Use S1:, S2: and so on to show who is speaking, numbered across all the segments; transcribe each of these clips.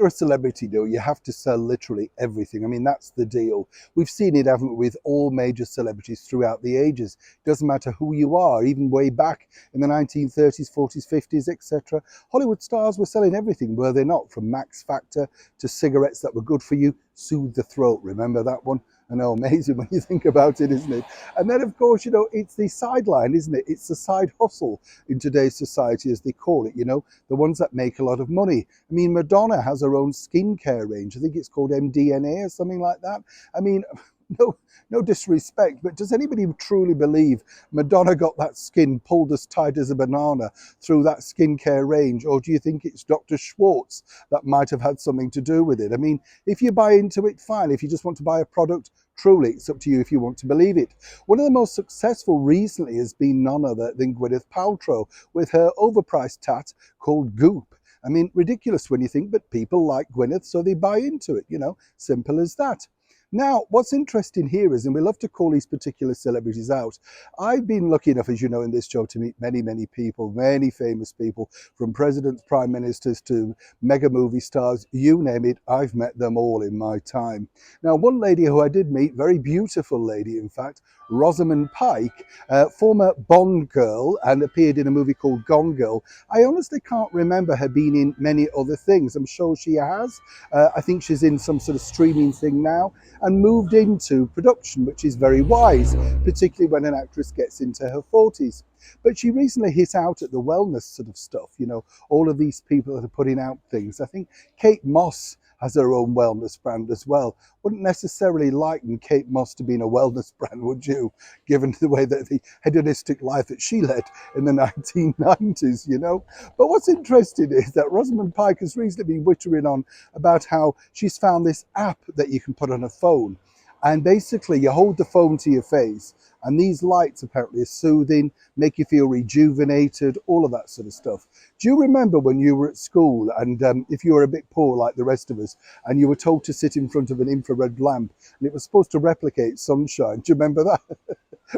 S1: You're a celebrity, though. You have to sell literally everything. I mean, that's the deal. We've seen it, haven't we, with all major celebrities throughout the ages. Doesn't matter who you are, even way back in the 1930s, 40s, 50s, etc. Hollywood stars were selling everything, were they not? From Max Factor to cigarettes that were good for you, soothe the throat. Remember that one? I know, amazing when you think about it, isn't it? And then, of course, it's the sideline, isn't it? It's the side hustle in today's society, as they call it, the ones that make a lot of money. I mean, Madonna has her own skincare range. I think it's called MDNA or something like that. I mean, no disrespect, but does anybody truly believe Madonna got that skin pulled as tight as a banana through that skincare range? Or do you think it's Dr. Schwartz that might have had something to do with it? I mean, if you buy into it, fine. If you just want to buy a product, truly, it's up to you if you want to believe it. One of the most successful recently has been none other than Gwyneth Paltrow with her overpriced tat called Goop. I mean, ridiculous when you think, but people like Gwyneth, so they buy into it, simple as that. Now, what's interesting here is, and we love to call these particular celebrities out, I've been lucky enough, as you know, in this job to meet many, many people, many famous people, from presidents, prime ministers to mega movie stars, you name it, I've met them all in my time. Now, one lady who I did meet, very beautiful lady, in fact, Rosamund Pike, former Bond girl and appeared in a movie called Gone Girl. I honestly can't remember her being in many other things. I'm sure she has. I think she's in some sort of streaming thing now and moved into production, which is very wise, particularly when an actress gets into her 40s. But she recently hit out at the wellness sort of stuff, all of these people that are putting out things. I think Kate Moss has her own wellness brand as well. Wouldn't necessarily liken Kate Moss to being a wellness brand, would you? Given the way that the hedonistic life that she led in the 1990s, But what's interesting is that Rosamund Pike has recently been wittering on about how she's found this app that you can put on a phone. And basically you hold the phone to your face and these lights apparently are soothing, make you feel rejuvenated, all of that sort of stuff. Do you remember when you were at school and if you were a bit poor like the rest of us and you were told to sit in front of an infrared lamp and it was supposed to replicate sunshine? Do you remember that?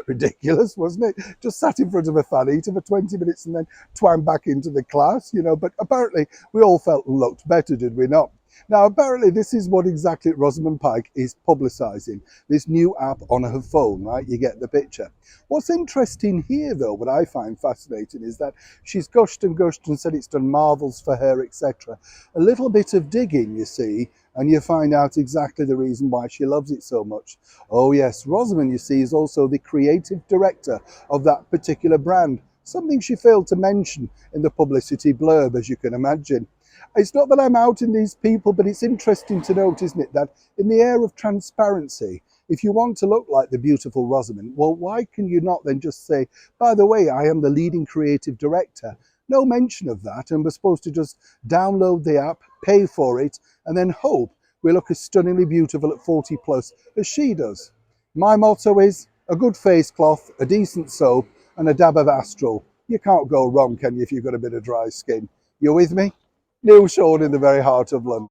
S1: Ridiculous, wasn't it? Just sat in front of a fan heater for 20 minutes and then twang back into the class, But apparently we all felt and looked better, did we not? Now, apparently this is what exactly Rosamund Pike is publicising, this new app on her phone, right? You get the picture. What's interesting here, though, what I find fascinating is that she's gushed and said it's done marvels for her, etc. A little bit of digging, you see, and you find out exactly the reason why she loves it so much. Oh yes, Rosamund, you see, is also the creative director of that particular brand, something she failed to mention in the publicity blurb, as you can imagine. It's not that I'm out in these people, but it's interesting to note, isn't it, that in the air of transparency, if you want to look like the beautiful Rosamund, well, why can you not then just say, by the way, I am the leading creative director? No mention of that, and we're supposed to just download the app, pay for it, and then hope we look as stunningly beautiful at 40 plus as she does. My motto is a good face cloth, a decent soap, and a dab of Astral. You can't go wrong, can you, if you've got a bit of dry skin? You with me? Neil Sean in the very heart of London.